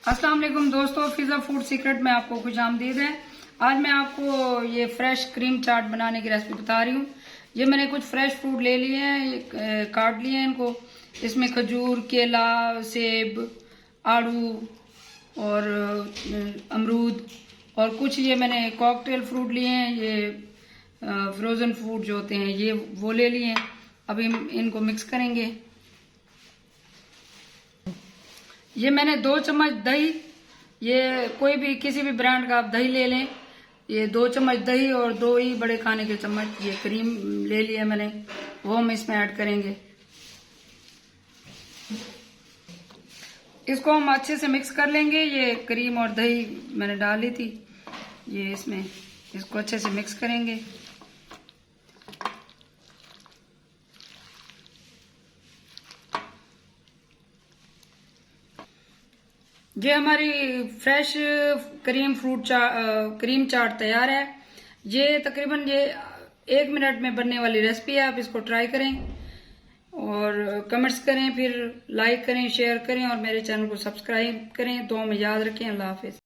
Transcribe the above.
अस्सलाम वालेकुम दोस्तों, फिजा फूड सीक्रेट में आपको खुश आमदीद है। आज मैं आपको ये फ्रेश क्रीम चाट बनाने की रेसिपी बता रही हूँ। ये मैंने कुछ फ्रेश फ्रूट ले लिए हैं, काट लिए हैं इनको। इसमें खजूर, केला, सेब, आड़ू और अमरूद और कुछ ये मैंने कॉकटेल फ्रूट लिए हैं। ये फ्रोज़न फ्रूट जो होते हैं ये वो ले लिए हैं। अभी इनको मिक्स करेंगे। ये मैंने 2 चम्मच दही, ये कोई भी किसी भी ब्रांड का आप दही ले लें। ये 2 चम्मच दही और 2 ही बड़े खाने के चम्मच ये क्रीम ले लिया मैंने, वो हम इसमें ऐड करेंगे। इसको हम अच्छे से मिक्स कर लेंगे। ये क्रीम और दही मैंने डाली थी ये इसमें, इसको अच्छे से मिक्स करेंगे। ये हमारी फ्रेश क्रीम चाट तैयार है। ये तकरीबन ये 1 मिनट में बनने वाली रेसिपी है। आप इसको ट्राई करें और कमेंट्स करें, फिर लाइक करें, शेयर करें और मेरे चैनल को सब्सक्राइब करें। दुआ में याद रखें। अल्लाह हाफिज।